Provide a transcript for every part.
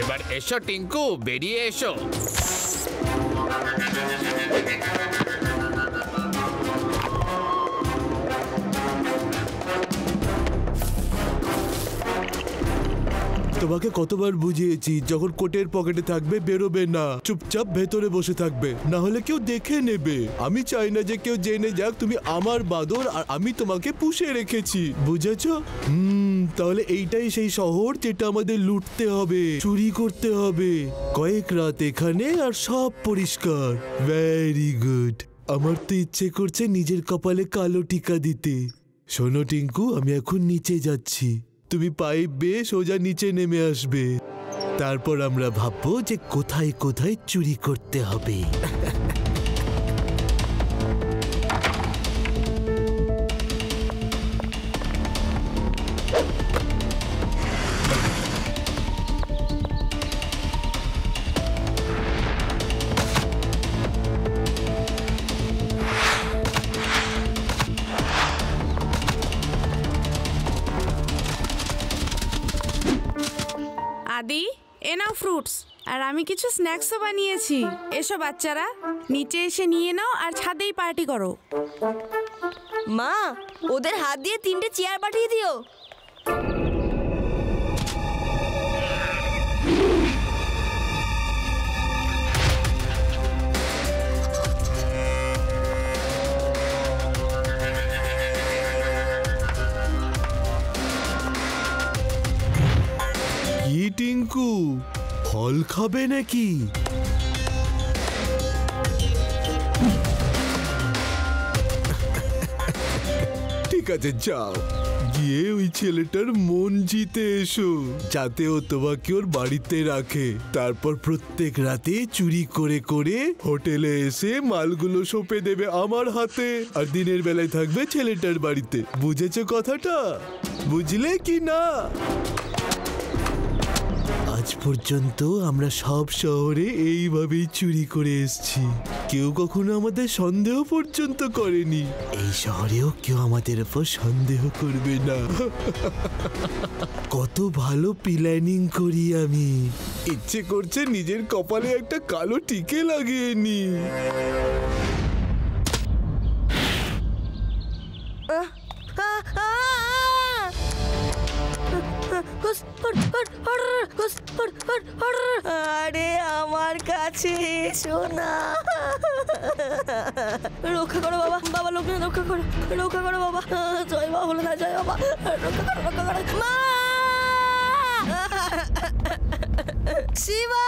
এবার এসো টিঙ্কু, বেরিয়ে এসো। তোমাকে কতবার বুঝিয়েছি, যখন কোটের পকেটে থাকবে বেরোবে না, চুপচাপ ভেতরে বসে থাকবে, না হলে কেউ দেখে নেবে। আমি চাই না যে কেউ জেনে যাক তুমি আমার বাদর আর আমি তোমাকে পুষে রেখেছি, বুঝেছো? তাহলে এইটাই সেই শহর যেটা আমাদের লুটতে হবে, চুরি করতে হবে। কয়েক রাত এখানে আর সব পরিষ্কার। Very good. আমার তো ইচ্ছে করছে নিজের কপালে কালো টিকা দিতে। শোনো টিঙ্কু, আমি এখন নিচে যাচ্ছি, তুমি পাইপ বেয়ে সোজা নিচে নেমে আসবে, তারপর আমরা ভাববো যে কোথায় কোথায় চুরি করতে হবে। আদি, এ নাও ফ্রুটস, আর আমি কিছু স্ন্যাক্সও বানিয়েছি। এসো বাচ্চারা, নিচে এসে নিয়ে নাও আর ছাদেই পার্টি করো। মা, ওদের হাত দিয়ে 3টে চেয়ার পাঠিয়ে দিও। কি টিঙ্কু, ফল খাবে নাকি? ঠিক আছে, যাও গিয়ে ওই ছেলেটার মন জিতে এসো, যাতে ও তোমাকে ওর বাড়িতে রাখে। তারপর প্রত্যেক রাতে চুরি করে করে হোটেলে এসে মালগুলো সঁপে দেবে আমার হাতে, আর দিনের বেলায় থাকবে ছেলেটার বাড়িতে। বুঝেছো কথাটা? বুঝলে কি না? আজ পর্যন্ত আমরা সব শহরে এইভাবেই চুরি করে এসেছি, কেউ কখনো আমাদের সন্দেহ পর্যন্ত করেনি। এই শহরেও কেউ আমাদের উপর সন্দেহ করবে না। কত ভালো প্ল্যানিং করি আমি। ইচ্ছে করছে নিজের কপালে একটা কালো টিকে লাগিয়ে নি। আরে আমার কাছে এসো না, রক্ষা করো বাবা, বাবা লোকজন রক্ষা করো, রক্ষা করো বাবা, জয় বাবা বলো না, জয় বাবা, রক্ষা করো, রক্ষা করো মা। শিবা,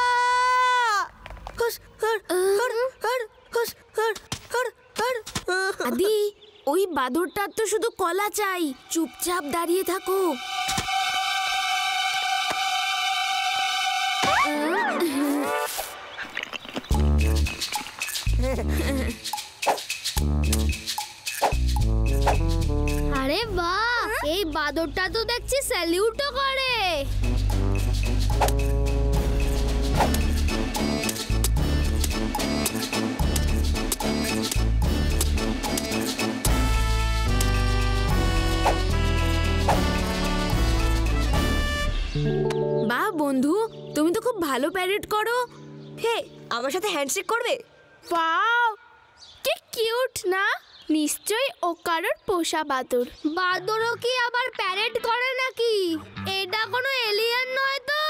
আদি, ওই বাদরটার তো শুধু কলা চাই, চুপচাপ দাঁড়িয়ে থাকো। আরে বাহ, এই বাদরটা তো দেখছি স্যালিউটও করে। বাহ বন্ধু, তুমি তো খুব ভালো প্যারেড করো। হে, আমার সাথে হ্যান্ডশেক করবে? ওয়াও, কি কিউট না? নিশ্চয়ই ও কারোর পোষা বাদর। বাদরও কি আবার প্যারেড করে নাকি? এটা কোনো এলিয়েন নয় তো?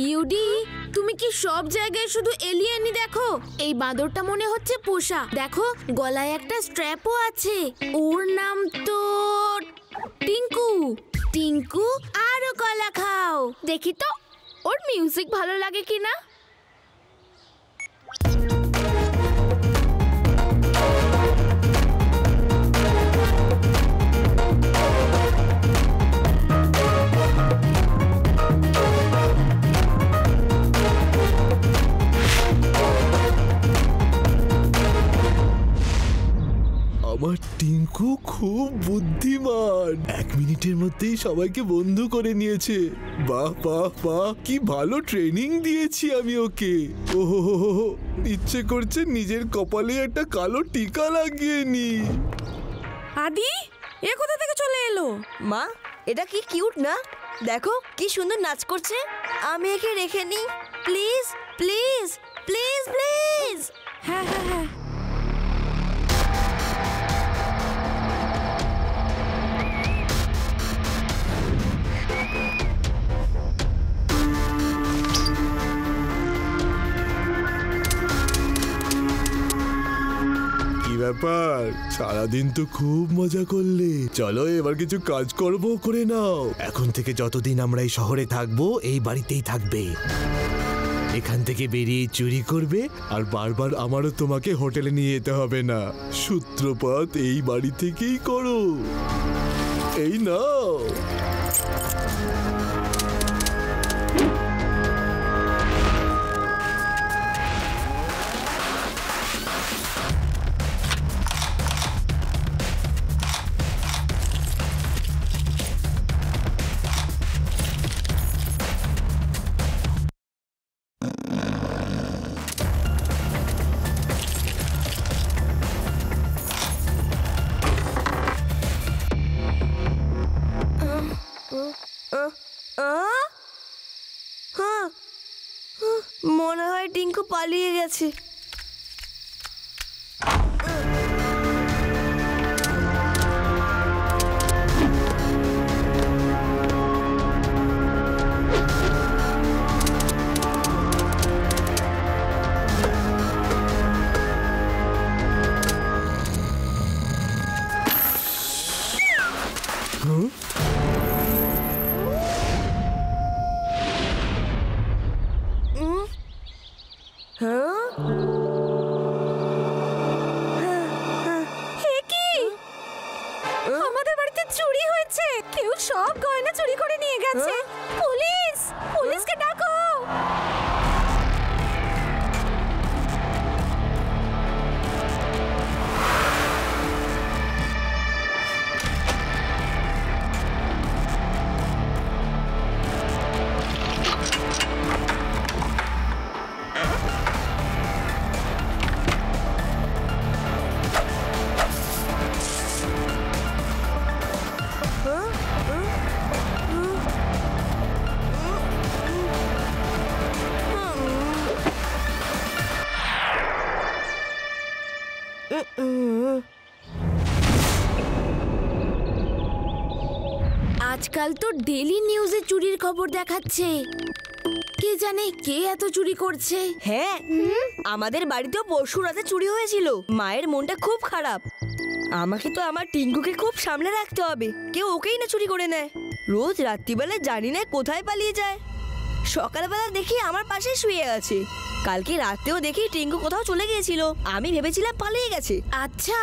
ইউডি, তুমি কি সব জায়গায় শুধু এলিয়েনই দেখো? এই বাঁদরটা মনে হচ্ছে পোষা। দেখো, গলায় একটা স্ট্র্যাপও আছে। ওর নাম তো টিঙ্কু। টিঙ্কু, আরো কলা খাও। দেখি তো ওর মিউজিক ভালো লাগে কিনা। আমার টিঙ্কু খুব বুদ্ধিমান, 1 মিনিটের মধ্যেই সবাইকে বন্ধু করে নিয়েছে। বাহ বাহ বাহ, কি ভালো ট্রেনিং দিয়েছি আমি ওকে। ওহো, ইচ্ছে করছে নিজের কপালে একটা কালো টিকা লাগিয়ে নি। আদি, এ কোথা থেকে চলে এলো? মা, এটা কি কিউট না? দেখো কি সুন্দর নাচ করছে। আমি একে রেখে নিই প্লিজ প্লিজ প্লিজ প্লিজ। হ্যাঁ হ্যাঁ হ্যাঁ। কি ব্যাপার, সারাদিন তো খুব মজা করলে। চলো এবার কিছু কাজকর্ম করে নাও। এখন থেকে যতদিন আমরা এই শহরে থাকবো এই বাড়িতেই থাকবে। এখান থেকে বেরিয়ে চুরি করবে আর বারবার আমারও তোমাকে হোটেলে নিয়ে যেতে হবে না। সূত্রপাত এই বাড়ি থেকেই করো। এই নাও। মনে হয় টিঙ্কু পালিয়ে গেছে। আমাদের বাড়িতে চুরি হয়েছে। কেউ সব গয়না চুরি করে নিয়ে গেছে। পুলিশ, পুলিশকে ডাকো। আজকাল তো ডেইলি নিউজে চুরির খবর দেখাচ্ছে। কে জানে কে এত চুরি করছে। হ্যাঁ, আমাদের বাড়িতেও পরশু রাতে চুরি হয়েছিল। মায়ের মনটা খুব খারাপ। আমাকে তো আমার টিঙ্কুকে খুব সামলে রাখতে হবে। কেউ ওকেই না চুরি করে নেয়। রোজ রাত্রিবেলা জানি না কোথায় পালিয়ে যায়। সকালবেলা দেখি আমার পাশে শুয়ে আছে। কালকে রাতেও দেখি টিঙ্কু কোথাও চলে গিয়েছিল। আমি ভেবেছিলাম পালিয়ে গেছে। আচ্ছা,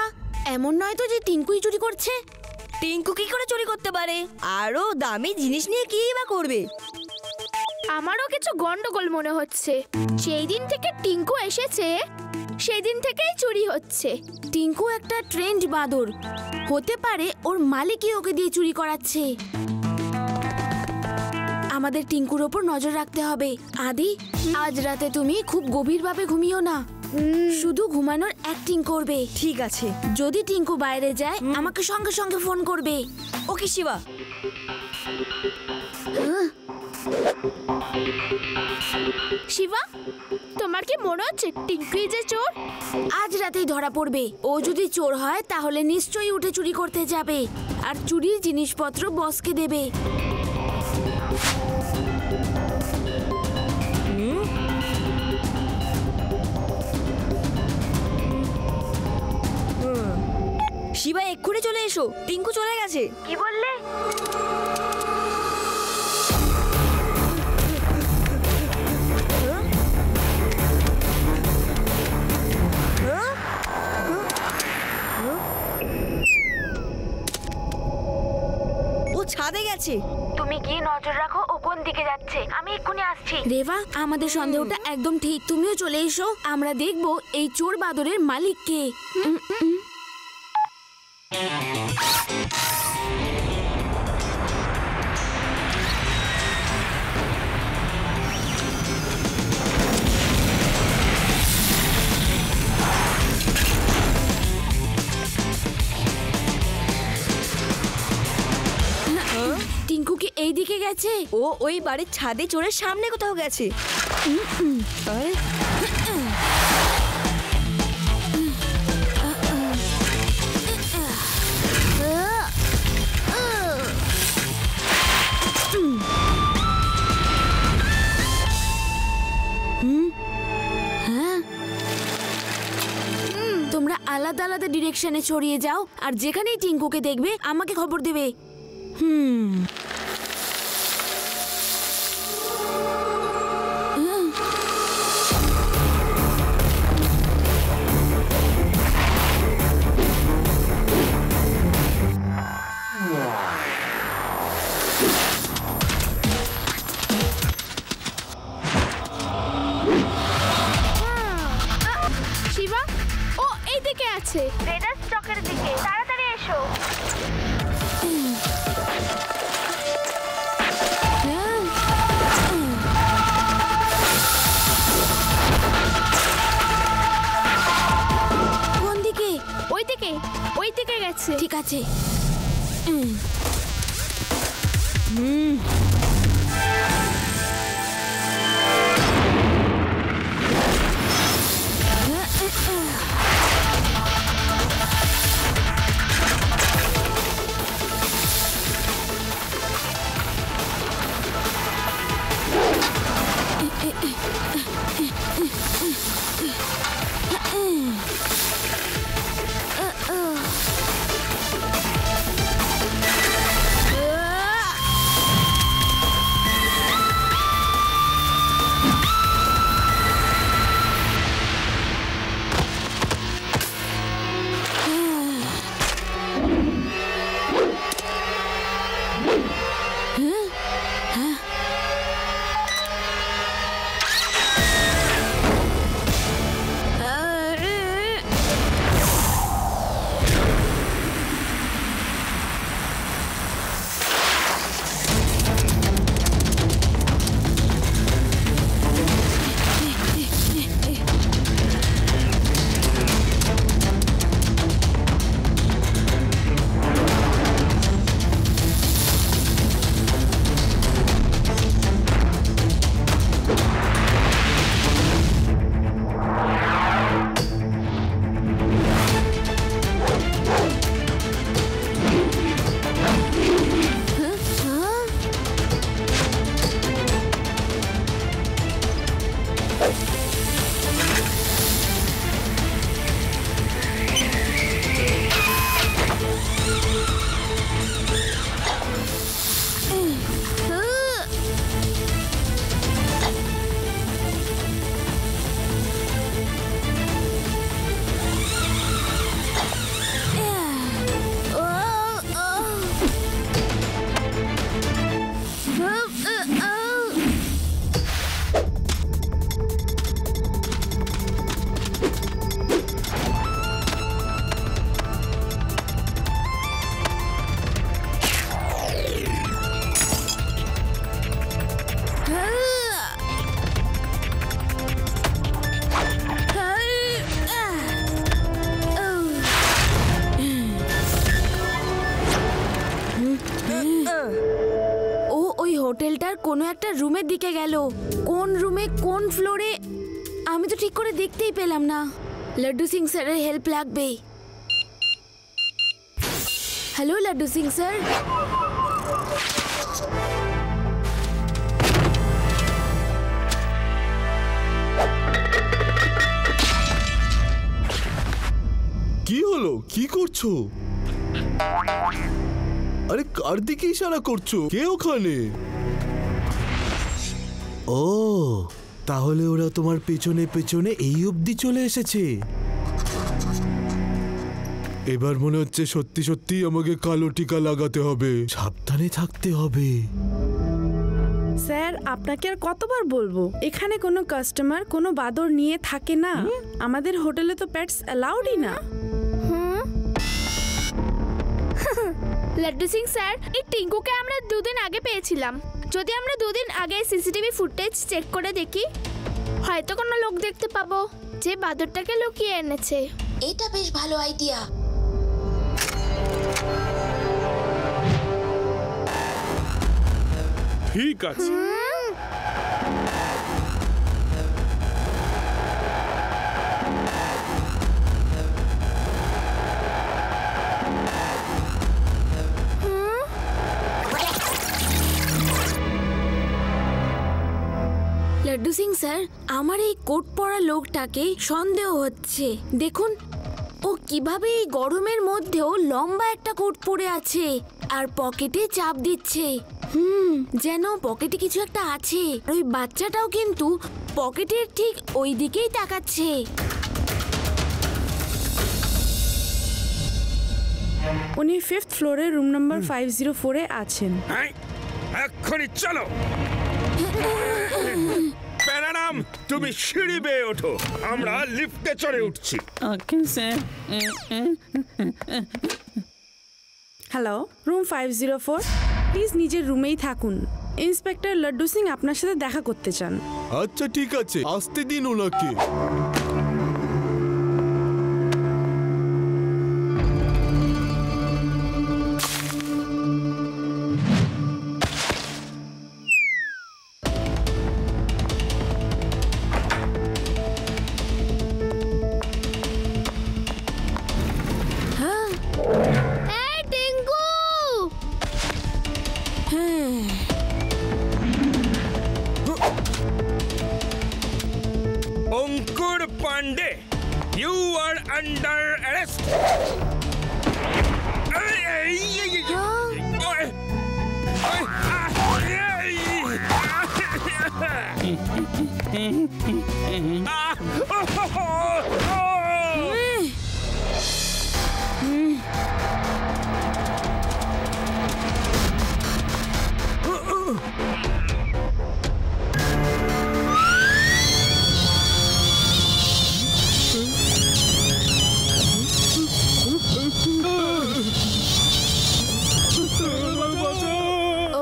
এমন নয় তো যে টিঙ্কুই চুরি করছে? টিঙ্কু কি করে চুরি করতে পারে? আরো দামি জিনিস নিয়ে কি বা করবে? আমারও কিছু গন্ডগোল মনে হচ্ছে। সেই দিন থেকে টিঙ্কু এসেছে সেই দিন থেকেই চুরি হচ্ছে। টিঙ্কু একটা ট্রেন্ড বাঁদর। হতে পারে ওর মালিকই ওকে দিয়ে চুরি করাচ্ছে। আমাদের টিঙ্কুর ওপর নজর রাখতে হবে। আদি, আজ রাতে তুমি খুব গভীরভাবে ঘুমিও না। শুধু ঘুমানোর অ্যাক্টিং করবে। ঠিক আছে। যদি টিঙ্কু বাইরে যায় আমাকে সঙ্গে সঙ্গে ফোন করবে। ওকে শিবা। শিবা, তোমার কি মনে হচ্ছে টিঙ্কুই যে চোর? আজ রাতেই ধরা পড়বে। ও যদি চোর হয় তাহলে নিশ্চয়ই উঠে চুরি করতে যাবে আর চুরির জিনিসপত্র বসকে দেবে। শিবা, এক্ষুনি চলে এসো। টিঙ্কু চলে গেছে। কি বললে? ও ছাদে গেছে। তুমি কি নজর রাখো ও কোন দিকে যাচ্ছে। আমি এক্ষুনি আসছি। রেবা, আমাদের সন্দেহটা একদম ঠিক। তুমিও চলে এসো। আমরা দেখবো এই চোর বাদরের মালিক কে। টিঙ্কুকে এই এইদিকে গেছে। ও ওই বাড়ির ছাদে চড়ে সামনে কোথাও গেছে। আরে, তোমরা আলাদা আলাদা ডিরেকশনে ছড়িয়ে যাও, আর যেখানেই টিঙ্কুকে দেখবে আমাকে খবর দেবে। শিবা, ও এইদিকে আছে। রেডার স্টকের দিকে, তাড়াতাড়ি এসো। কোন দিকে? ওই দিকে গেছে। ঠিক আছে। হোটেলটার কোনো একটা রুমের দিকে গেল। কোন রুমে কোন ফ্লোরে আমি তো ঠিক করে দেখতেই পেলাম না। লাড্ডু সিং স্যারের হেল্প লাগবে। Hello Laddu Singh sir. কি হলো? কি করছো? আরে কার দিকে ইশারা করছো? কে ওখানে? ও, তাহলে ওরা তোমার পেছনে পেছনে এই অবধি চলে এসেছে। এবার মনে হচ্ছে সত্যি সত্যি আমাকে কালো টিকা লাগাতে হবে। সাবধানে থাকতে হবে। স্যার, আপনাকে আর কতবার বলবো, এখানে কোনো কাস্টমার কোনো বাদর নিয়ে থাকে না। আমাদের হোটেলে তো পেটস অ্যালাউডই না। লাড্ডু সিং স্যার, এই টিঙ্কুকে আমরা দুদিন আগে পেয়েছিলাম। যদি আমরা দুদিন আগে সিসিটিভি ফুটেজ চেক করে দেখি, হয়তো কোনো লোক দেখতে পাবো যে বাদরটাকে লুকিয়ে এনেছে। এটা বেশ ভালো আইডিয়া। ঠিক আছে। লাড্ডু সিং স্যার, আমার এই কোট পরা লোকটাকে সন্দেহ হচ্ছে। দেখুন ও কিভাবে এই গরমের মধ্যেও লম্বা একটা কোট পরে আছে আর পকেটে চাপ দিচ্ছে। যেন পকেটে কিছু একটা আছে। ওই বাচ্চাটাও কিন্তু পকেটের ঠিক ওই দিকেই তাকাচ্ছে। উনি 5th ফ্লোরে রুম নাম্বার 504-এ আছেন। এক্ষুনি চলো। প্যারাডাম, তুমি সিঁড়ি বেয়ে ওঠো, আমরা লিফটে চড়ে উঠছি। Okay sir. Hello, room 504, please নিজের রুমেই থাকুন। ইন্সপেক্টর লাড্ডু সিং আপনার সাথে দেখা করতে চান। আচ্ছা ঠিক আছে, আসতে দিন ওনাকে। এই Tinku, Ankur Pandey, you are under arrest.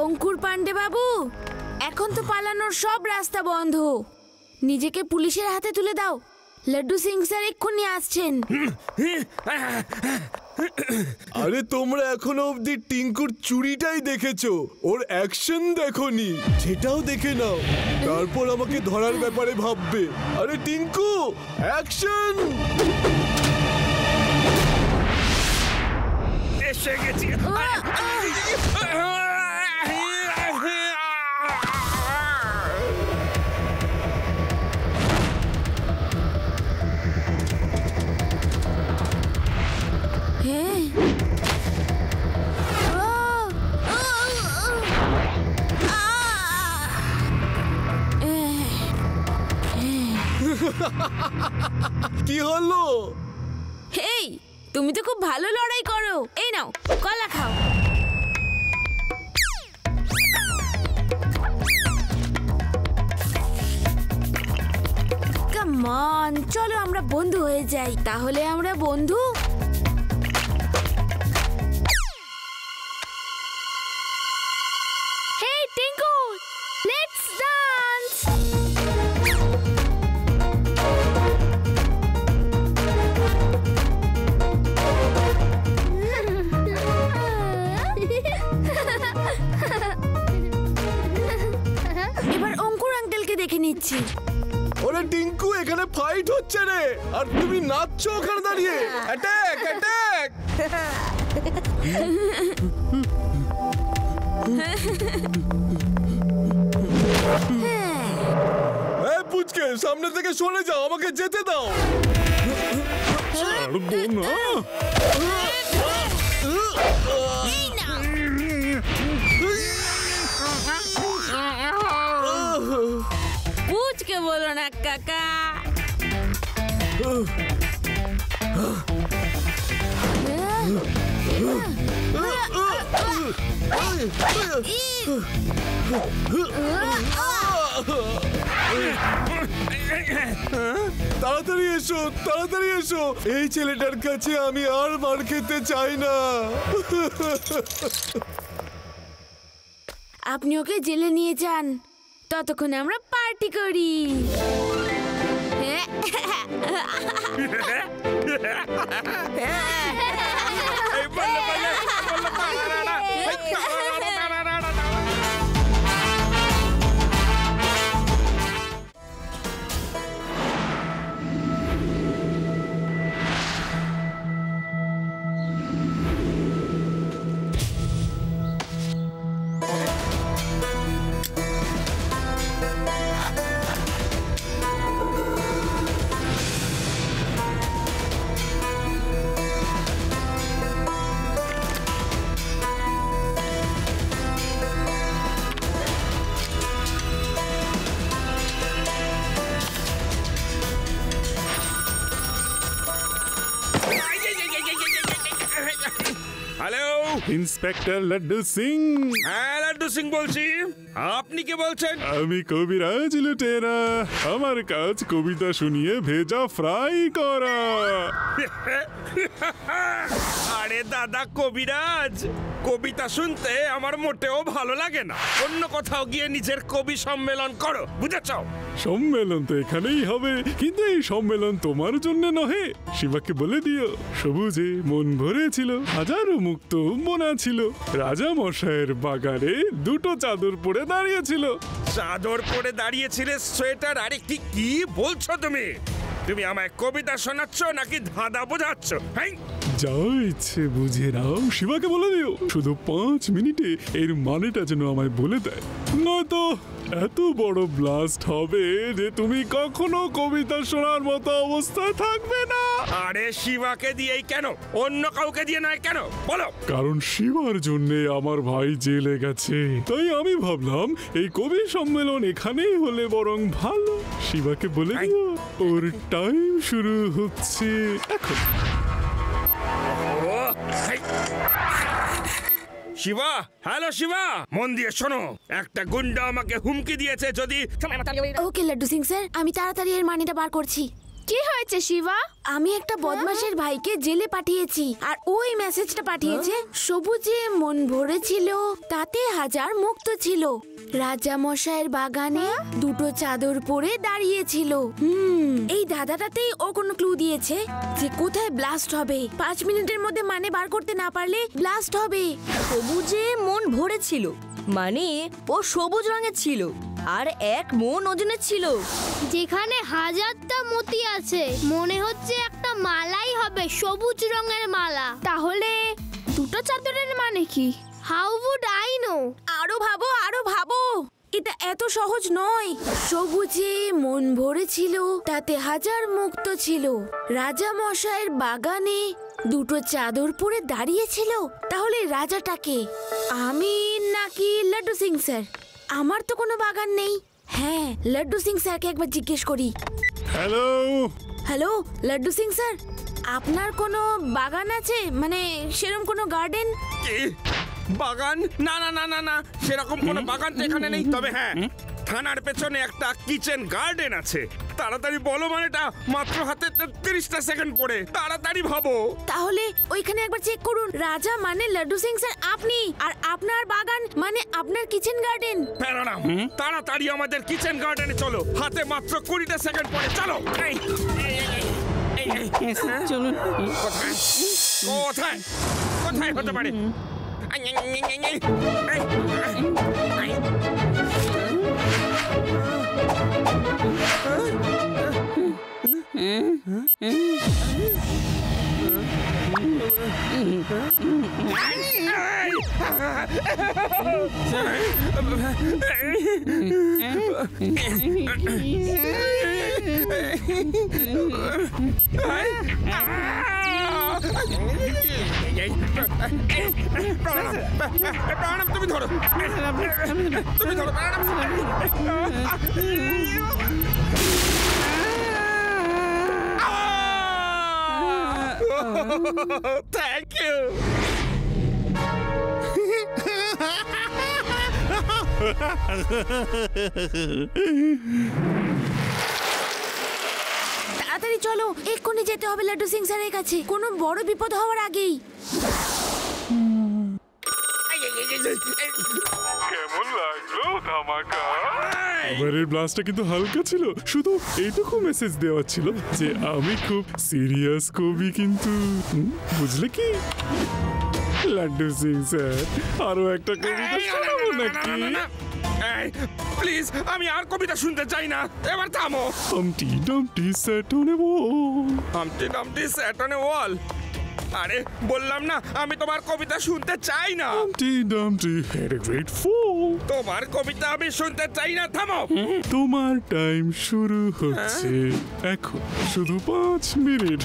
Ankur Pandey বাবু, এখন তো পালানোর সব রাস্তা বন্ধ। নিজেকে পুলিশের হাতে তুলে দাও। লাড্ডু সিং স্যার এক্ষুনি আসছেন। আরে তোমরা এখনো অবধি টিঙ্কুর চুরিটাই দেখেছো, ওর অ্যাকশন দেখোনি। সেটাও দেখে নাও, তারপর আমাকে ধরার ব্যাপারে ভাববে। আরে টিঙ্কু, অ্যাকশন! এসে গেছি। কি হলো? হেই, তুমি তো খুব ভালো লড়াই করো। এই নাও, কলা খাও। কাম অন, চলো আমরা বন্ধু হয়ে যাই। তাহলে আমরা বন্ধু। হেই টিঙ্কু, লেটস ডান্স। এবার অঙ্কুর আঙ্কেলকে দেখে নিচ্ছি। ওরে টিঙ্কু, এখানে ফাইট হচ্ছে রে, আর তুমি নাচছো ওখানে দাঁড়িয়ে। Attack, attack! এই পুচকে, সামনে থেকে সরে যাও, আমাকে যেতে দাও। পুচকে বলো না কাকা। তাড়াতাড়ি এসো, তাড়াতাড়ি এসো। এই ছেলেটার কাছে আমি আর মার খেতে চাই না। আপনি ওকে জেলে নিয়ে যান, ততক্ষণে আমরা পার্টি করি। ইন্সপেক্টর লাড্ডু সিং। হ্যাঁ লাড্ডু সিং বলছি, আপনি কে বলছেন? আমি কবিরাজ লুটেরা, আমার কাজ কবিতা শুনিয়ে ভেজা ফ্রাই করা। আরে দাদা কবিরাজ, কবিতা শুনতে আমার মোটেও ভালো লাগে না। অন্য কোথাও গিয়ে নিজের কবি সম্মেলন করো, বুঝেছ? সম্মেলন তো এখানেই হবে, কিন্তু এই সম্মেলন তোমার জন্য নহে। শিবাকে বলে দিও সবুজে মন ভরেছিল, হাজারো মুক্ত মনা ছিল, রাজা মশাইয়ের বাগানে দুটো চাদর পরে দাঁড়িয়েছিল। চাদর পরে দাঁড়িয়েছিলে, সোয়েটার? আরে কি কি বলছো তুমি? তুমি আমায় কবিতা শোনাচ্ছ নাকি ধাঁধা বোঝাচ্ছ? হ্যাঁ, যা ইচ্ছে বুঝে নাও। শিবাকে বলে দিও শুধু 5 মিনিটে এর মানেটা যেন আমায় বলে দেয়, নয়তো এত বড় ব্লাস্ট হবে যে তুমি কখনো কবিতা শোনার মতো অবস্থায় থাকবে না। আরে শিবাকে দিয়েই কেন, অন্য কাউকে দিয়ে নয় কেন বলো? কারণ শিবার জন্য আমার ভাই জেলে গেছে, তাই আমি ভাবলাম এই কবি সম্মেলন এখানেই হলে বরং ভালো। শিবাকে বলে দিও ওর টাইম শুরু হচ্ছে এখন। শিবা, হ্যালো শিবা, মন দিয়ে শোনো। একটা গুন্ডা আমাকে হুমকি দিয়েছে যদি ওকে লাড্ডু সিং স্যার, আমি তাড়াতাড়ি এর মানিটা বার করছি। কি হয়েছে শিবা? আমি একটা বদমাশের ভাইকে জেলে পাঠিয়েছি, আর ওই মেসেজটা পাঠিয়েছে সবুজে মন ভরেছিল, তাতে হাজার মুক্ত ছিল, রাজা মশাইয়ের বাগানে দুটো চাদর পরে দাঁড়িয়েছিল। এই দাদাটাতেই ও কোনো ক্লু দিয়েছে যে কোথায় ব্লাস্ট হবে। 5 মিনিটের মধ্যে মানে বার করতে না পারলে ব্লাস্ট হবে। সবুজে মন ভরেছিল মানে ও সবুজ রঙের ছিল আর 1 মণ ওজনের ছিল। যেখানে হাজারটা মতি আছে, মনে হচ্ছে একটা মালাই হবে, সবুজ রঙের মালা। তাহলে দুটো চাদরের মানে কি? How would I know? আরো ভাবো, আরো ভাবো, এটা এত সহজ নয়। সবুজে মন ভরেছিল, তাতে হাজার মুক্ত ছিল, রাজা মশাইয়ের বাগানে দুটো চাদর পরে দাঁড়িয়েছিল। তাহলে রাজাটাকে আমি নাকি লাড্ডু সিং স্যার? আমার তো কোনো বাগান নেই। হ্যাঁ, লাড্ডু সিং স্যারকে একবার জিজ্ঞেস করি। Hello hello Laddu Singh sir, আপনার কোনো বাগান আছে? মানে সেরকম কোনো গার্ডেন? কি বাগান? না না না না না, সেরকম কোনো বাগান তো এখানে নেই। তবে হ্যাঁ, থানার পেছনে একটা কিচেন গার্ডেন আছে। তাড়াতাড়ি বলো, মানেটা মাত্র হাতে 30টা সেকেন্ড পড়ে, তাড়াতাড়ি ভাবো। তাহলে ওইখানে একবার চেক করুন। রাজা মানে লাড্ডু সিং স্যার আপনি, আর আপনার বাগান মানে আপনার কিচেন গার্ডেন। প্যারারাম, তাড়াতাড়ি আমাদের কিচেন গার্ডেনে চলো, হাতে মাত্র 20টা সেকেন্ড পড়ে, চলো। চলুন। কোথায় কোথায় কোথায় হতে পারে? তুমি ধরো, তুমি ধরো। Thank you. তাড়াতাড়ি চলো, এক্ষুনি যেতে হবে লাড্ডু সিং স্যারের কাছে, কোনো বড় বিপদ হওয়ার আগেই। কেমন লাগলো ধামাকা? এবারের ব্লাস্টটা কিন্তু হালকা ছিল, শুধু এইটুকু মেসেজ দেওয়া ছিল যে আমি খুব সিরিয়াস কবি কিন্তু। বুঝলে কি লাড্ডু সিং স্যার, আরো একটা কবিতা শোনাবো নাকি? প্লিজ, আমি আর কবিতা শুনতে চাই না, এবার থামো। Humpty Dumpty sat on a wall. Humpty Dumpty sat on a wall? আরে বললাম না আমি তোমার কবিতা শুনতে চাই না। Humpty Dumpty had a great fall. তোমার কবিতা আমি শুনতে চাই না, থামো। তোমার টাইম শুরু হচ্ছে এখন, শুধু 5 মিনিট।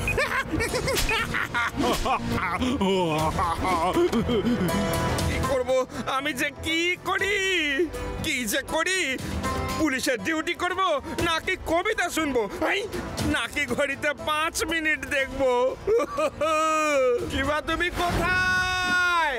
কি করব আমি, যে কি করি, কি যে করি? পুলিশের ডিউটি করব নাকি কবিতা শুনবো, নাকি ঘড়িতে 5 মিনিট দেখবো? কিবা তুমি কোথায়?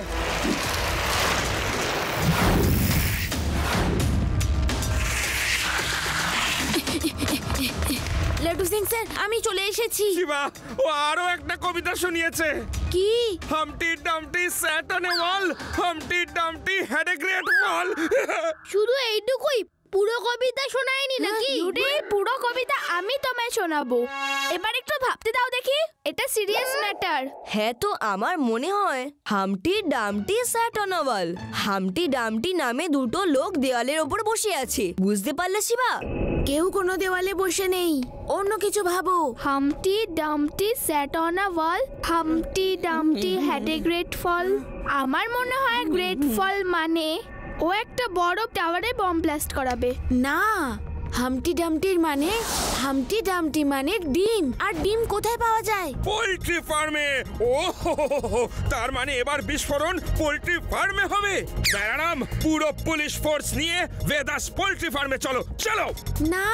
লাড্ডু সিং স্যার, আমি চলে এসেছি। শিবা, ও আরো একটা কবিতা শুনিয়েছে। কি? হামটি ডামটি sat on a wall, হামটি ডামটি had a great fall। শুধু এইটুকুই? পুরো কবিতা শোনায়নি নাকি? ইউডি, পুরো কবিতা আমি তোমায় শোনাবো। এবার একটু ভাবতে দাও দেখি, এটা সিরিয়াস ম্যাটার। হ্যাঁ, তো আমার মনে হয় হামটি Dumpty sat on a wall. Humpty ডামটি নামে দুটো লোক দেওয়ালের ওপর বসে আছে। বুঝতে পারলে শিবা? কেউ কোনো দেওয়ালে বসে নেই, অন্য কিছু ভাবো। Humpty Dumpty sat on a wall, Humpty Dumpty had a great fall. আমার মনে হয় গ্রেট ফল মানে ও একটা বড় টাওয়ারে বম ব্লাস্ট করাবে। না, হামটি ডামটির মানে, হামটি ডামটি মানে ডিম। আর ডিম কোথায় পাওয়া যায়? পোল্ট্রি ফার্মে। ও তার মানে এবার বিস্ফোরণ পোল্ট্রি ফার্মে হবে। ম্যাডাম, পুরো পুলিশ ফোর্স নিয়ে ভেদাস পোল্ট্রি ফার্মে চলো চলো। না,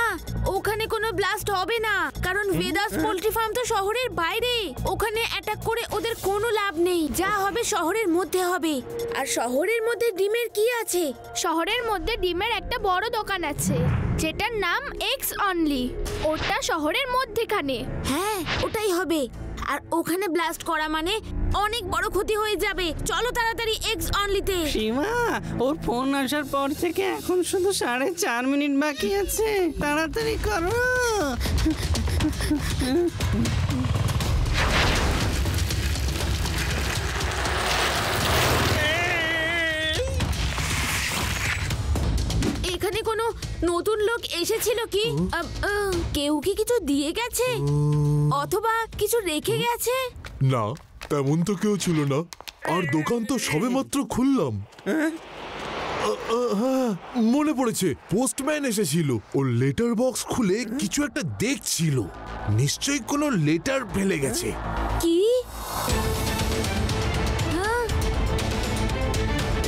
ওখানে কোনো ব্লাস্ট হবে না, কারণ ভেদাস পোল্ট্রি ফার্ম তো শহরের বাইরে। ওখানে অ্যাটাক করে ওদের কোনো লাভ নেই। যা হবে শহরের মধ্যে হবে। আর শহরের মধ্যে ডিমের কি আছে? শহরের মধ্যে ডিমের একটা বড় দোকান আছে যেটার নাম এক্স অনলি। ওটা শহরের মধ্যেখানে। হ্যাঁ, ওটাই হবে। আর ওখানে ব্লাস্ট করা মানে অনেক বড় ক্ষতি হয়ে যাবে। চলো তাড়াতাড়ি এক্স অনলিতে। শিবা, ওর ফোন আসার পর থেকে এখন শুধু 4.5 মিনিট বাকি আছে। তাড়াতাড়ি করো। এখানে কোনো নতুন লোক এসেছিল কি? কেউ কি কিছু দিয়ে গেছে, অথবা কিছু রেখে গেছে? না, তেমন তো কেউ ছিল না। আর দোকান তো সবেমাত্র খুললাম। হ্যাঁ, মনে পড়েছে, পোস্টম্যান এসেছিল। ও লেটার বক্স খুলে কিছু একটা দেখছিল। নিশ্চয়ই কোনো লেটার ফেলে গেছে। কি?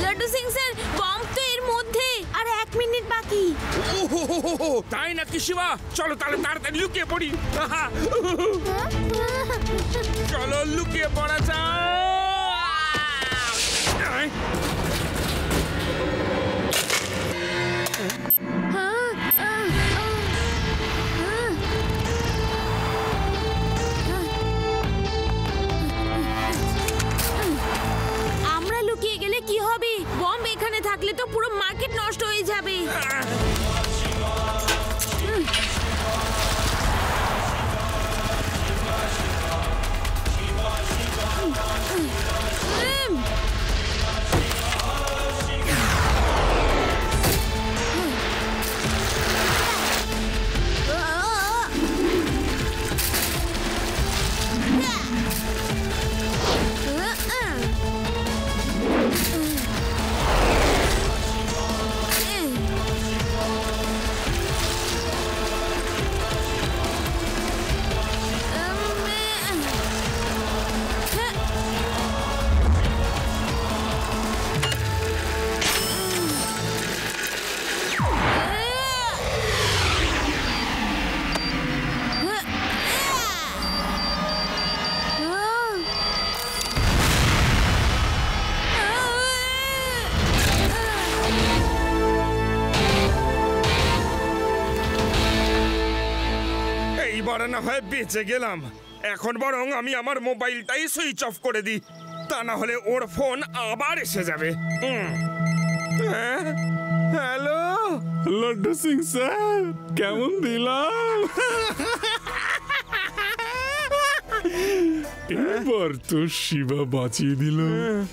লাড্ডু সিং স্যার, বম তো এর মধ্যে। আর 1 মিনিট বাকি। তাই নাকি শিবা? চলো তাহলে তাড়াতাড়ি লুকিয়ে পড়ি। চলো লুকিয়ে পড়া যাও। আমরা লুকিয়ে গেলে কি হবে? বম এখানে থাকলে তো পুরো মার্কেট নষ্ট হয়ে যাবে। না হয় বেঁচে গেলাম। এখন বরং আমি আমার মোবাইলটাই সুইচ অফ করে দিই, তা না হলে ওর ফোন আবার এসে যাবে। হ্যালো লাড্ডু সিং স্যার, কেমন দিলাম? এবার তো শিবা বাঁচিয়ে দিল,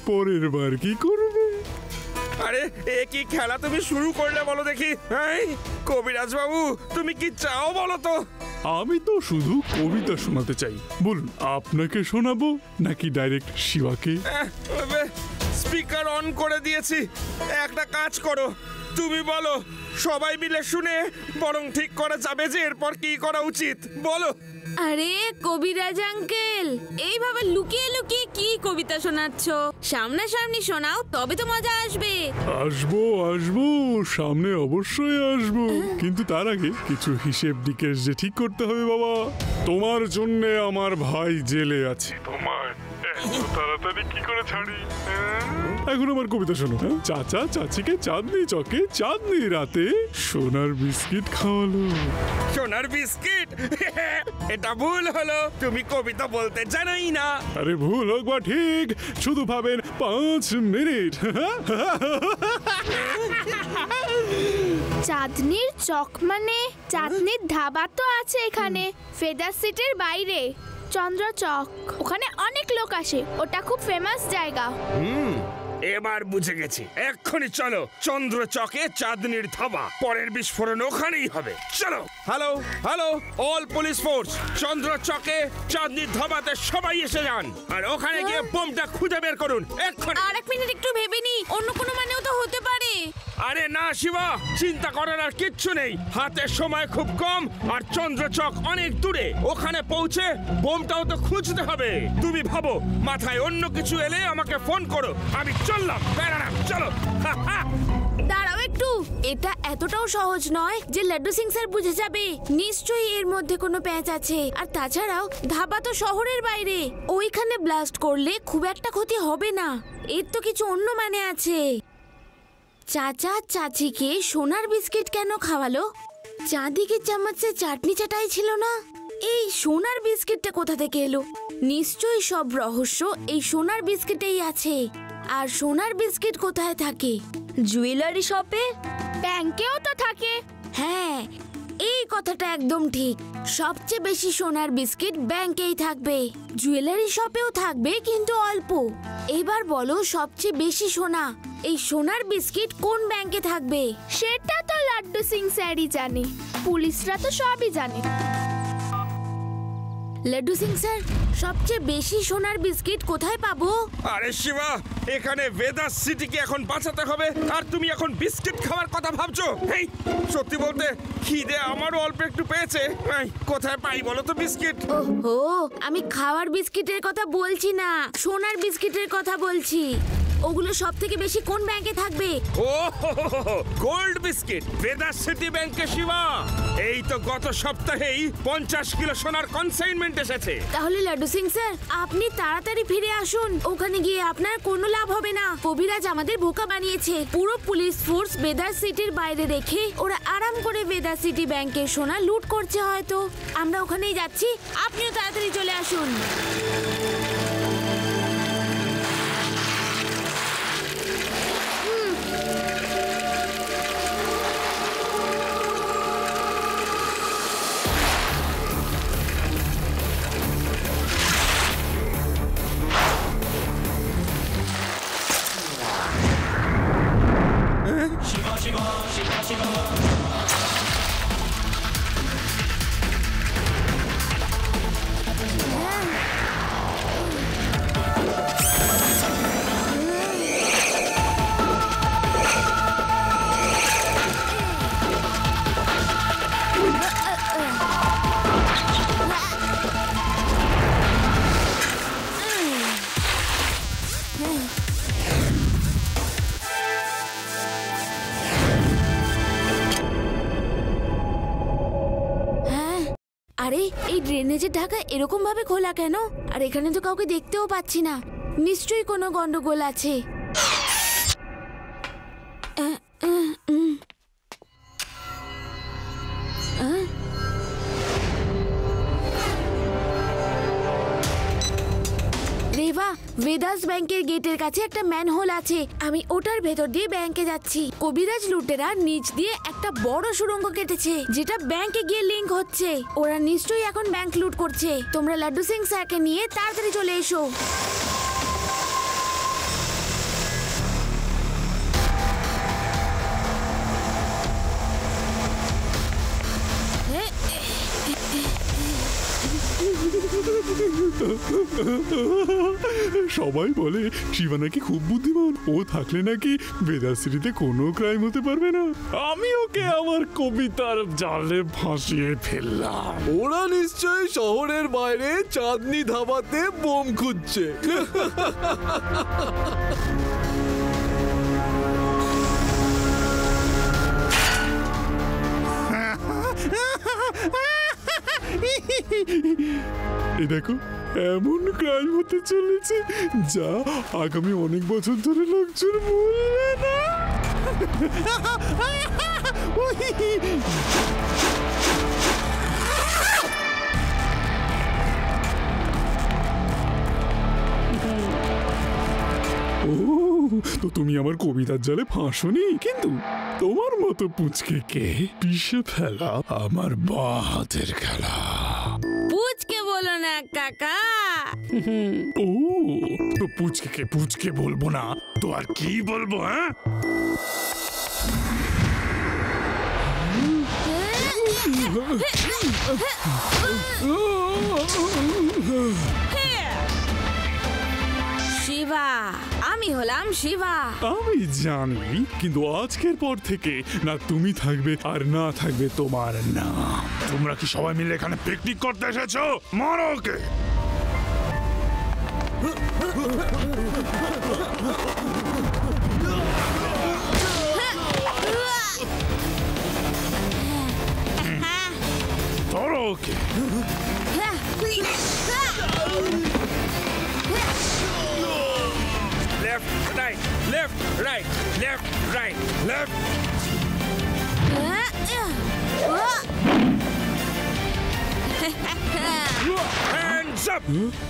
পরের বার কি করবে? আরে এ কি খেলা তুমি শুরু করলে বলো দেখি? কবিরাজ বাবু, তুমি কি চাও বলো তো? আমি তো শুধু কবিতা শোনাতে চাই। বলুন, আপনাকে শোনাবো নাকি ডাইরেক্ট শিবাকে? স্পিকার অন করে দিয়েছি। একটা কাজ করো, তুমি বলো, সবাই মিলে শুনে বরং ঠিক করা যাবে যে এরপর কি করা উচিত। বলো। আরে কবিরাজ আঙ্কেল, এইভাবে লুকিয়ে লুকিয়ে কি কবিতা শোনাচ্ছ? সামনাসামনি শোনাও, তবে তো মজা আসবে। আসবো আসবো, সামনে অবশ্যই আসবো, কিন্তু তার আগে কিছু হিসেব নিকেশ যে ঠিক করতে হবে বাবা। তোমার জন্য আমার ভাই জেলে আছে, তোমার তাড়াতাড়ি কি করে ছাড়ি? এখন আমার কবিতা শোনো। চাচা চাচিকে চাঁদনি চকে চাঁদনি রাতে সোনার বিস্কিট খাওয়ালো। সোনার বিস্কিট? এটা ভুল হলো, তুমি কবিতা বলতে জানোই না। আরে ভুল হোক বা ঠিক, শুধু ভাবেন 5 মিনিট। চাঁদনির চক মানে চাঁদনির ধাবা তো আছে এখানে ফেদার সিটির বাইরে, চন্দ্র চক। ওখানে অনেক লোক আসে, ওটা খুব ফেমাস জায়গা। এবার বুঝে গেছি, এক্ষুনি চলো চন্দ্র চকে চাঁদনির ধাবা, পরের বিস্ফোরণ ওখানেই হবে। চলো। Hello hello, all police force, চন্দ্র চকে চাঁদনির ধাবাতে সবাই এসে যান, আর ওখানে গিয়ে বোমটা খুঁজে বের করুন এক্ষুনি। আর এক মিনিট একটু ভেবে নি, অন্য কোনো মানেও তো হতে পারে। আরে না শিবা, চিন্তা করার আর কিচ্ছু নেই, হাতে সময় খুব কম, আর চন্দ্রচক অনেক দূরে। ওখানে পৌঁছে বোমটাও তো খুঁজতে হবে। তুমি ভাবো মাথায় অন্য কিছু এলে আমাকে ফোন করো, আমি চললাম। বেড়ালাম, চলো। দাঁড়াও একটু, এটা এতটাও সহজ নয় যে লাড্ডু সিং স্যার বুঝে যাবে। নিশ্চয়ই এর মধ্যে কোনো প্যাঁচ আছে। আর তাছাড়াও ধাবা তো শহরের বাইরে, ওইখানে ব্লাস্ট করলে খুব একটা ক্ষতি হবে না। এর তো কিছু অন্য মানে আছে। চাচা চাচিকে সোনার বিস্কিট কেন খাওয়ালো? চাঁদিকে চামচে চাটনি চাটাই ছিল না? এই সোনার বিস্কিটটা কোথা থেকে এলো? নিশ্চয়ই সব রহস্য এই সোনার বিস্কিটেই আছে। আর সোনার বিস্কিট কোথায় থাকে? জুয়েলারি শপে, ব্যাংকেও তো থাকে। হ্যাঁ, এই কথাটা একদম ঠিক। সবচেয়ে বেশি সোনার বিস্কিট ব্যাংকেই থাকবে, জুয়েলারি শপেও থাকবে কিন্তু অল্প। এবার বলো, সবচেয়ে বেশি সোনা এই সোনার বিস্কিট কোন ব্যাংকে থাকবে? সেটা তো লাড্ডু সিং স্যারই জানে, পুলিশরা তো সবই জানে। লাড্ডু সিং স্যার, সবচেয়ে বেশি সোনার বিস্কিট কোথায় পাবো? আরে শিবা, এখানে ভেদাস সিটিকে এখন বাঁচাতে হবে, আর তুমি এখন বিস্কিট খাওয়ার কথা ভাবছো? এই সত্যি বলতে খিদে আমারও অল্প একটু পেয়েছে। এই, কোথায় পাই বলো তো বিস্কিট? ও, আমি খাওয়ার বিস্কিটের কথা বলছি না, সোনার বিস্কিটের কথা বলছি। ওগুলো সব থেকে বেশি কোন ব্যাংকে থাকবে? ও গোল্ড বিস্কিট, ভেদাস সিটি ব্যাংকে শিবা। এই তো গত সপ্তাহেই 50 কিলো সোনার কনসাইনমেন্ট এসেছে। তাহলে লাড্ডু সিং স্যার, আপনি তাড়াতাড়ি ফিরে আসুন। ওখানে গিয়ে আপনার কোনো লাভ হবে না। কবিরাজ আমাদের বোকা বানিয়েছে। পুরো পুলিশ ফোর্স বেদার সিটির বাইরে রেখে ওরা আরাম করে বেদার সিটি ব্যাংকের সোনা লুট করছে হয়তো। আমরা ওখানেই যাচ্ছি, আপনিও তাড়াতাড়ি চলে আসুন। আরে, এই ড্রেনেজের ঢাকা এরকম ভাবে খোলা কেন? আর এখানে তো কাউকে দেখতেও পাচ্ছি না। নিশ্চয়ই কোনো গন্ডগোল আছে। রেভা, ভেদাস ব্যাংকের গেটের কাছে একটা ম্যানহোল আছে। আমি ওটার ভেতর দিয়ে ব্যাংকে যাচ্ছি। কবিরাজ লুটেরা নিচ দিয়ে একটা বড় সুড়ঙ্গ কেটেছে, যেটা ব্যাংকে গিয়ে লিংক হচ্ছে। ওরা নিশ্চয়ই এখন ব্যাংক লুট করছে। তোমরা লাড্ডু সিং স্যারকে নিয়ে তাড়াতাড়ি চলে এসো। সবাই বলে শিবা নাকি খুব বুদ্ধিমান, ও থাকলে নাকি বেদাশ্রীতে কোনো ক্রাইম হতে পারবে না। আমি ওকে আমার কবিতার জালে ফাঁসিয়ে ফেললাম। ওরা নিশ্চয়ই শহরের বাইরে চাঁদনি ধাবাতে বোম খুঁজছে। এই দেখো এমন ক্রাইম হতে চলেছে যা আগামী অনেক বছর ধরে লোকজন বলবে না। ও তো তুমি আমার কবিতার জালে ফাঁসনি, কিন্তু তোমার মতো পুচকে পিষে ফেলা আমার বাঁ হাতের খেলা। পুচকে বলো না কাকা। ও তো পুচকে বলবো না তো আর কি বলবো? হ্যাঁ শিবা, আমি হলাম শিবা। আমি জানি, কিন্তু আজকের পর থেকে না তুমি থাকবে আর না থাকবে তোমার নাম। তোমরা কি সবাই মিলে এখানে পিকনিক করতে এসেছো? মারো ওকে। ধরো ওকে। Left, right, left, right, left, right, left. Hands up!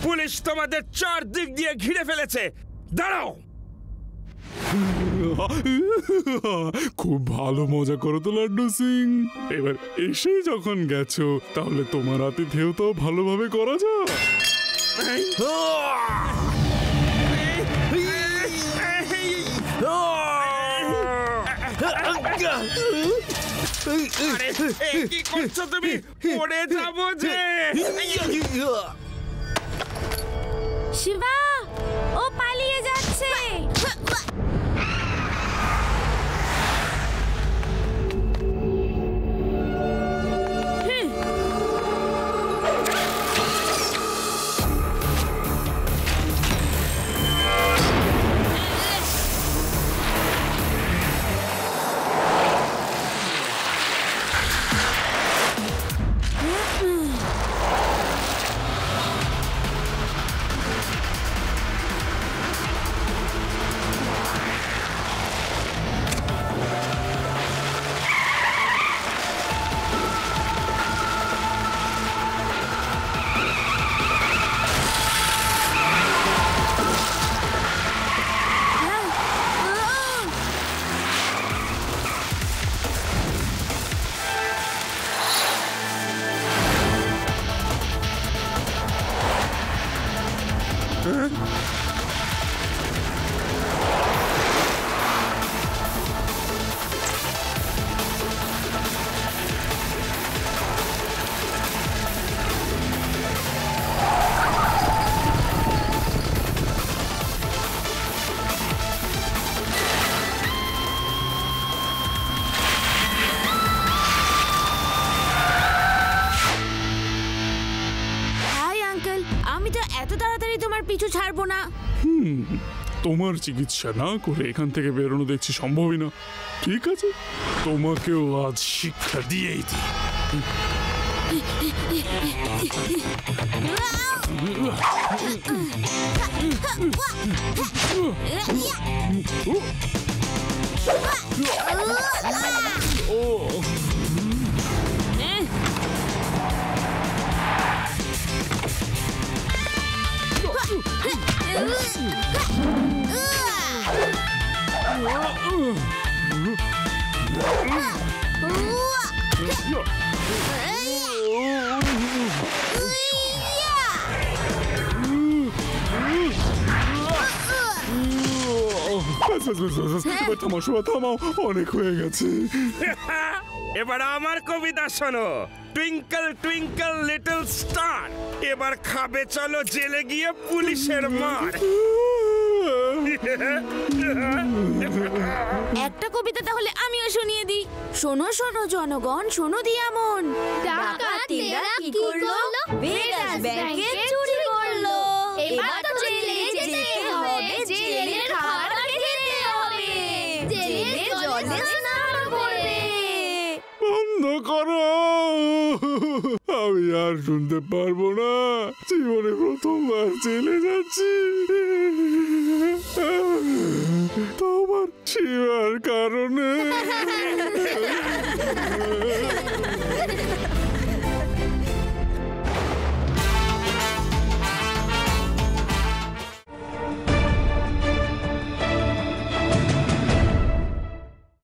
Police তোমাদের চারদিক দিয়ে ঘিরে ফেলেছে। দাঁড়াও। খুব ভালো মজা করো তো লাড্ডু সিং। এবার এসেই যখন গেছো তাহলে তোমার আতিথেয়তাও ভালোভাবে করা যায়। আরে কি করছো তুমি? পড়ে যাবো যে। শিবা, ও পালিয়ে যাচ্ছে। পিছু ছাড়বো না। তোমার চিকিৎসা না করে এখান থেকে বেরোনো দেখছি সম্ভবই না। ঠিক আছে, তোমাকেও আজ শিক্ষা দিয়েই দিই। থামাও, অনেক হয়ে গেছে। এবার আমার কবিতা শোনো। টুইঙ্কল টুইঙ্কল লিটল স্টার, এবার খাবে চলো জেলে গিয়ে পুলিশের মার। একটা কবিতা তাহলে আমিও শুনিয়ে দিই। শোনো শোনো জনগণ, শোনো দিয়া মন। ডাকাতেরা কি করলো? ভেগাস ব্যাংকে চুরি করলো। এবার তো জেলে যেতে হবে, জেলের খাবার খেতে হবে, জেলে জলে স্নান করবে। বন্ধ করো, আমি আর আর শুনতে পারবো না। জীবনে প্রথমবার জেলে যাচ্ছি, তোমার শিবার কারণে।